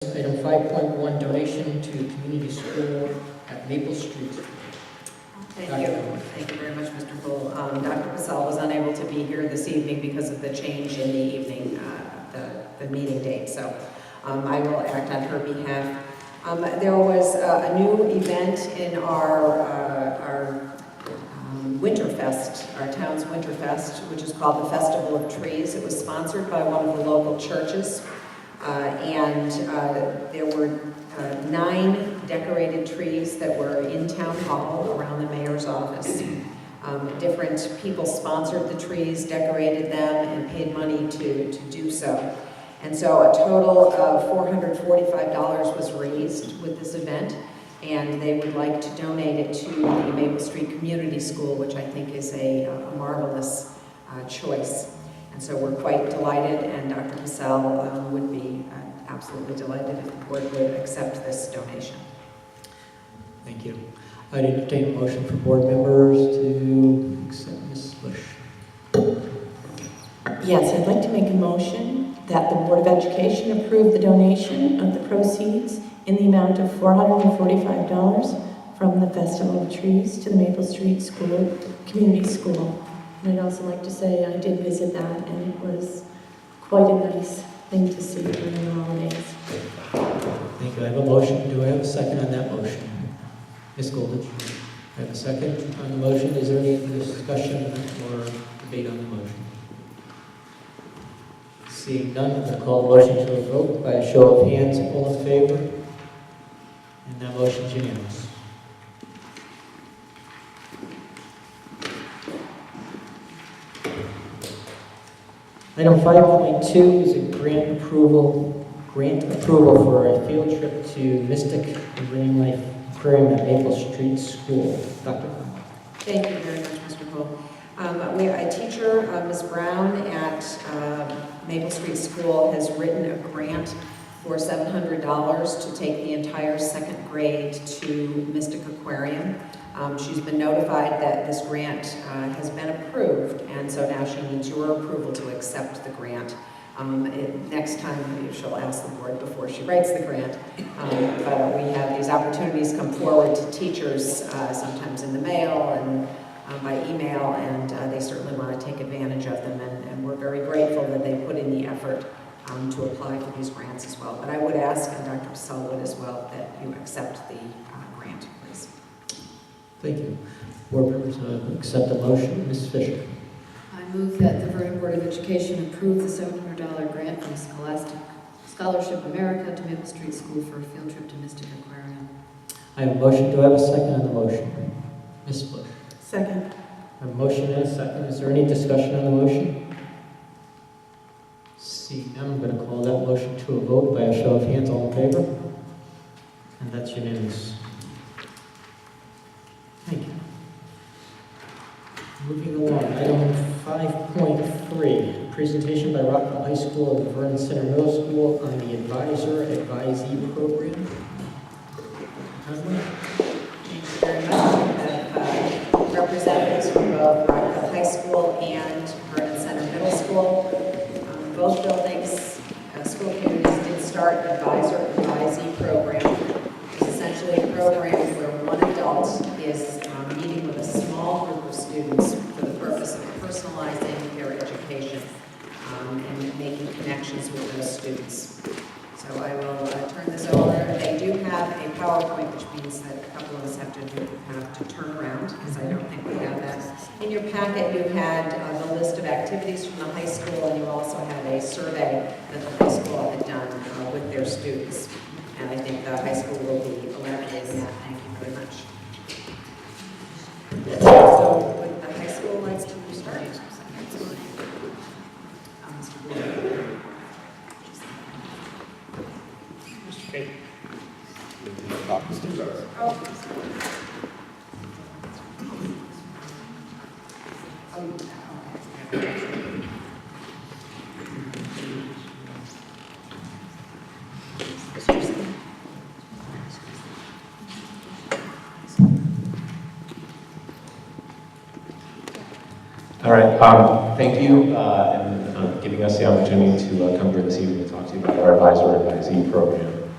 Item 5.1, donation to community school at Maple Street. Thank you. Thank you very much, Mr. Poole. Dr. Casal was unable to be here this evening because of the change in the evening, the meeting date. So I will act on her behalf. There was a new event in our Winterfest, our town's Winterfest, which is called the Festival of Trees. It was sponsored by one of the local churches. There were 9 decorated trees that were in town hall around the mayor's office. Different people sponsored the trees, decorated them, and paid money to do so. And so a total of $445 was raised with this event, and they would like to donate it to the Maple Street Community School, which I think is a marvelous choice. And so we're quite delighted, and Dr. Casal would be absolutely delighted if the board would accept this donation. Thank you. I'd entertain a motion for board members to accept Ms. Bush. Yes, I'd like to make a motion that the Board of Education approve the donation of the proceeds in the amount of $445 from the Festival of Trees to the Maple Street School, Community School. And I'd also like to say I did visit that, and it was quite a nice thing to see during the holidays. Thank you. I have a motion. Do I have a second on that motion? Ms. Goldich. I have a second on the motion. Is there any discussion or debate on the motion? Seeing none, I'm going to call the motion to a vote by a show of hands. All in favor? And that motion is unanimous. Item 5.2 is a grant approval for a field trip to Mystic Marine Life Aquarium at Maple Street School. Dr. Thank you very much, Mr. Poole. A teacher, Ms. Brown at Maple Street School, has written a grant for $700 to take the entire 2nd grade to Mystic Aquarium. She's been notified that this grant has been approved, and so now she needs your approval to accept the grant. Next time she'll ask the board before she writes the grant. But we have these opportunities come forward to teachers, sometimes in the mail and by email, and they certainly want to take advantage of them, and we're very grateful that they put in the effort to apply for these grants as well. But I would ask, and Dr. Casal would as well, that you accept the grant, please. Thank you. Board members accept the motion. Ms. Fisher. I move that the Vernon Board of Education approve the $700 grant from Scholarship America to Maple Street School for a field trip to Mystic Aquarium. I have a motion. Do I have a second on the motion? Ms. Bush. Second. I have a motion and a second. Is there any discussion on the motion? Seeing none, I'm going to call that motion to a vote by a show of hands. All in favor? And that's unanimous. Thank you. Moving along, item 5.3, presentation by Rockville High School and Vernon Center Middle School on the Advisor-Advisee Program. Conway? Thank you very much. We have representatives from both Rockville High School and Vernon Center Middle School. Both buildings, school communities did start an Advisor-Advisee program. It's essentially a program where one adult is meeting with a small group of students for the purpose of personalizing their education and making connections with those students. So I will turn this over. They do have a PowerPoint, which means that a couple of us have to turn around, because I don't think we have that. In your packet, you had the list of activities from the high school, and you also had a survey that the high school had done with their students. And I think the high school will be elaborating that. Thank you very much. So, would the high school like to start? All right, thank you, and giving us the opportunity to come here this evening to talk to you about our Advisor-Advisee program.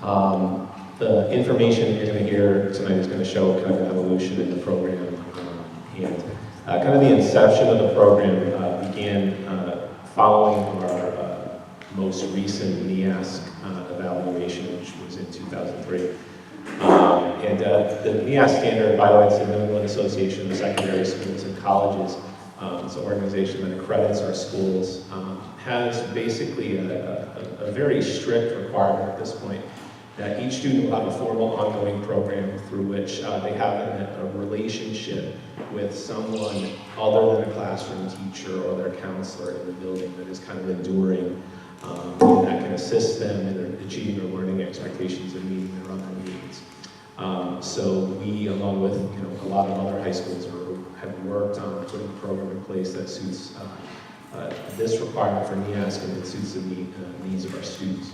The information you're going to hear tonight is going to show kind of an evolution in the program. And kind of the inception of the program began following our most recent NEASC evaluation, which was in 2003. And the NEASC standard, by the way, it's the New England Association of Secondary Schools and Colleges. It's an organization that accredits our schools, has basically a very strict requirement at this point that each student will have a formal ongoing program through which they have a relationship with someone other than a classroom teacher or their counselor in the building that is kind of enduring, that can assist them in achieving their learning expectations and meeting their other needs. So we, along with a lot of other high schools, have worked on putting a program in place that suits this requirement for NEASC and that suits the needs of our students.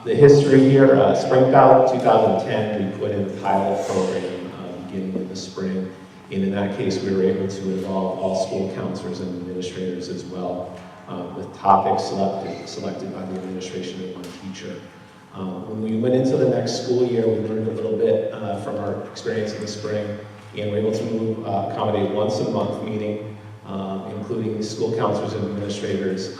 The history here, spring 2010, we put in a pilot program beginning in the spring, and in that case we were able to involve all school counselors and administrators as well, with topics selected by the administration and one teacher. When we went into the next school year, we learned a little bit from our experience in the spring, and we're able to accommodate once a month meeting, including school counselors and administrators,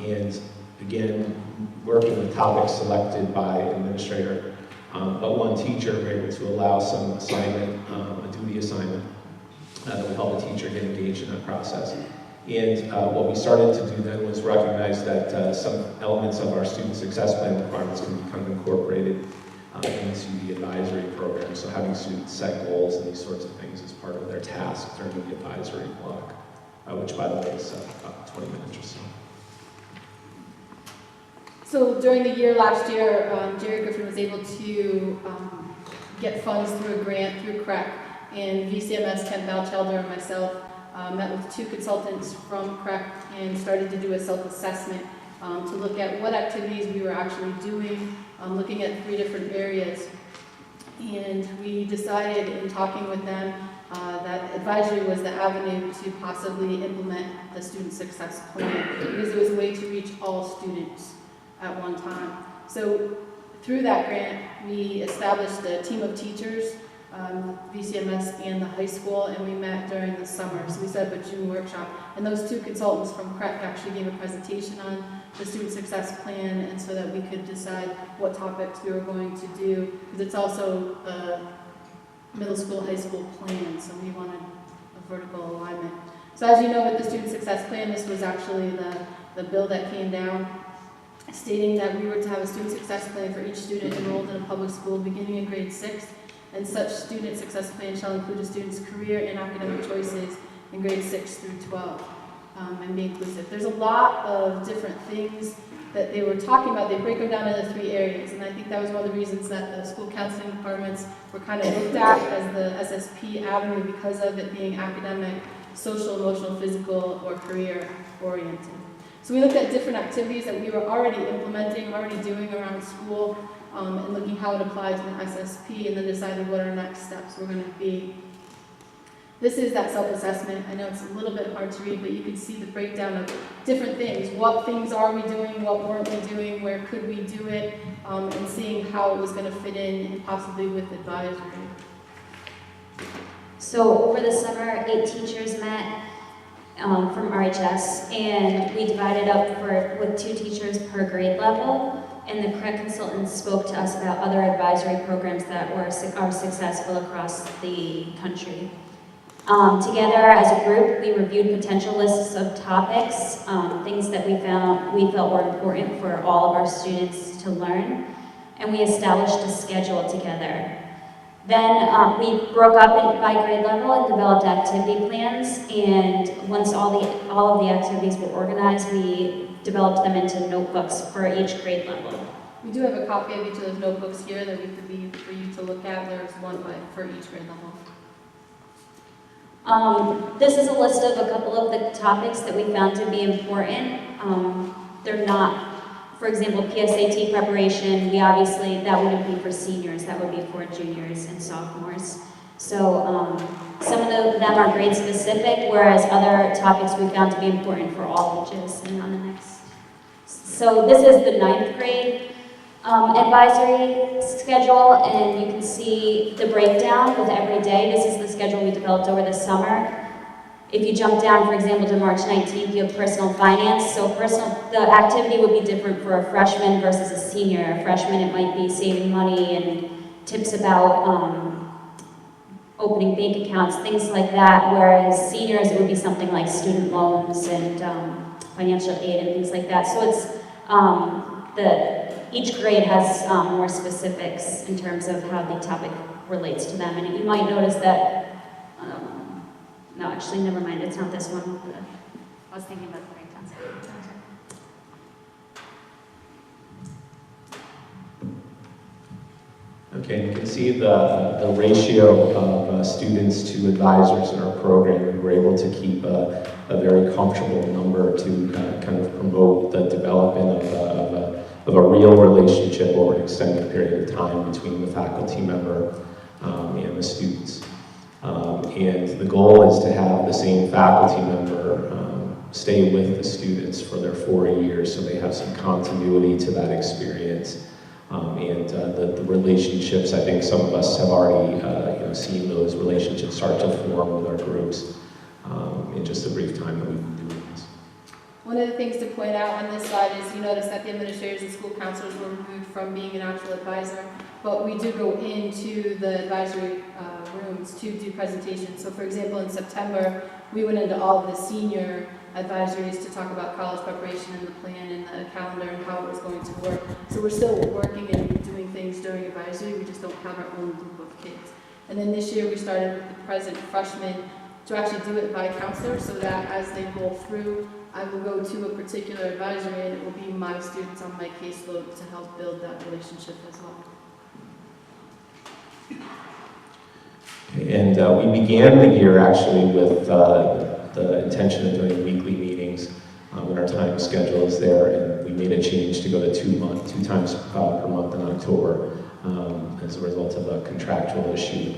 and again, working with topics selected by an administrator, but one teacher, we're able to allow some assignment, a duty assignment, that will help the teacher get engaged in that process. And what we started to do then was recognize that some elements of our student success plan requirements can become incorporated into the advisory program. So having students set goals and these sorts of things is part of their task during the advisory block, which by the way is about 20 minutes or so. So during the year last year, Jerry Griffin was able to get funds through a grant through CREC, and VCMS, Ken Bouchelder, and myself met with 2 consultants from CREC and started to do a self-assessment to look at what activities we were actually doing, looking at 3 different areas. And we decided in talking with them that advisory was the avenue to possibly implement the student success plan, because it was a way to reach all students at one time. So through that grant, we established a team of teachers, VCMS and the high school, and we met during the summer. So we set up a June workshop, and those 2 consultants from CREC actually gave a presentation on the student success plan, and so that we could decide what topics we were going to do, because it's also a middle school, high school plan, so we wanted a vertical alignment. So as you know, with the student success plan, this was actually the bill that came down, stating that we were to have a student success plan for each student enrolled in a public school beginning in grade 6, and such student success plan shall include a student's career and academic choices in grades 6 through 12, and be inclusive. There's a lot of different things that they were talking about. They break them down into 3 areas, and I think that was one of the reasons that the school counseling departments were kind of looked at as the SSP avenue, because of it being academic, social, emotional, physical, or career oriented. So we looked at different activities that we were already implementing, already doing around school, and looking how it applied to the SSP, and then decided what our next steps were going to be. This is that self-assessment. I know it's a little bit hard to read, but you can see the breakdown of different things. What things are we doing? What weren't we doing? Where could we do it? And seeing how it was going to fit in, and possibly with advisory. So over the summer, 8 teachers met from RHS, and we divided up with 2 teachers per grade level, and the CREC consultants spoke to us about other advisory programs that are successful across the country. Together as a group, we reviewed potential lists of topics, things that we felt were important for all of our students to learn, and we established a schedule together. Then we broke up by grade level and developed activity plans, and once all of the activities were organized, we developed them into notebooks for each grade level. We do have a copy of each of those notebooks here that we could leave for you to look at. There's one for each grade level. This is a list of a couple of the topics that we found to be important. They're not, for example, PSAT preparation, that wouldn't be for seniors, that would be for juniors and sophomores. So some of them are grade specific, whereas other topics we found to be important for all ages. And on the next So this is the 9th grade advisory schedule, and you can see the breakdown with every day. This is the schedule we developed over the summer. If you jump down, for example, to March 19th, you have personal finance. So the activity would be different for a freshman versus a senior. A freshman, it might be saving money and tips about opening bank accounts, things like that, whereas seniors, it would be something like student loans and financial aid and things like that. So it's each grade has more specifics in terms of how the topic relates to them. And you might notice that, no, actually, never mind, it's not this one. I was thinking about the breakdowns. Okay, you can see the ratio of students to advisors in our program. We were able to keep a very comfortable number to kind of promote the development of a real relationship over an extended period of time between the faculty member and the students. And the goal is to have the same faculty member stay with the students for their 4 years, so they have some continuity to that experience. The relationships, I think some of us have already seen those relationships start to form with our groups in just the brief time that we've been doing this. One of the things to point out on this slide is you notice that the administrators and school counselors were removed from being an actual advisor, but we do go into the advisory rooms to do presentations. So for example, in September, we went into all of the senior advisories to talk about college preparation and the plan and the calendar and how it was going to work. So we're still working and doing things during advisory, we just don't have our own group of kids. And then this year we started with the present freshmen to actually do it by counselor, so that as they roll through, I will go to a particular advisory and it will be my students on my caseload to help build that relationship as well. And we began the year actually with the intention of doing weekly meetings when our time schedule is there, and we made a change to go to 2 times per month in October as a result of a contractual issue.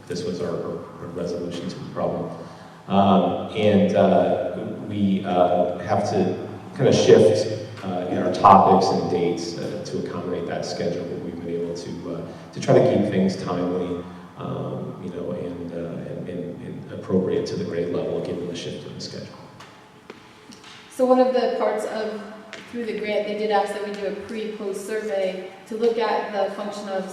This was our resolution to the problem. We have to kind of shift in our topics and dates to accommodate that schedule, but we've been able to try to keep things timely, and appropriate to the grade level given the shift in the schedule. So one of the parts through the grant, they did ask that we do a pre-post survey to look at the function of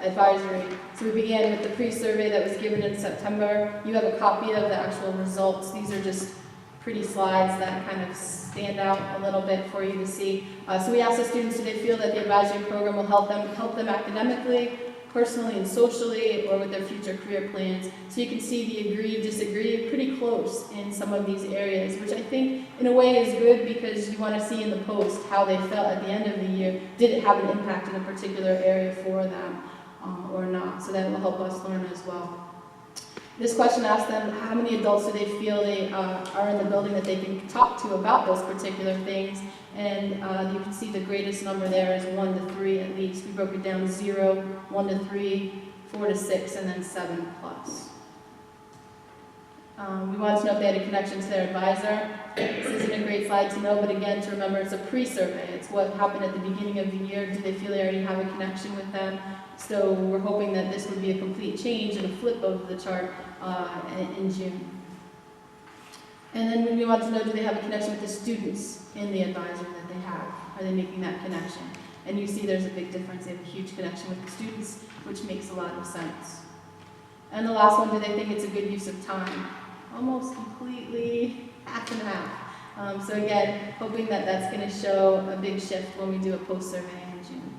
advisory. So we began with the pre-survey that was given in September. You have a copy of the actual results. These are just pretty slides that kind of stand out a little bit for you to see. So we asked the students, do they feel that the advisory program will help them academically, personally and socially, or with their future career plans. So you can see the agree, disagree, pretty close in some of these areas, which I think in a way is good because you want to see in the post how they felt at the end of the year. Did it have an impact in a particular area for them or not? So that will help us learn as well. This question asks them how many adults do they feel they are in the building that they can talk to about those particular things. And you can see the greatest number there is 1 to 3 at least. We broke it down 0, 1 to 3, 4 to 6, and then 7 plus. We wanted to know if they had a connection to their advisor. This isn't a great slide to know, but again, to remember it's a pre-survey. It's what happened at the beginning of the year. Do they feel they already have a connection with them? So we're hoping that this would be a complete change and a flip of the chart in June. And then we want to know, do they have a connection with the students in the advisor that they have? Are they making that connection? And you see there's a big difference. They have a huge connection with the students, which makes a lot of sense. And the last one, do they think it's a good use of time? Almost completely half and half. So again, hoping that that's going to show a big shift when we do a post-survey in June.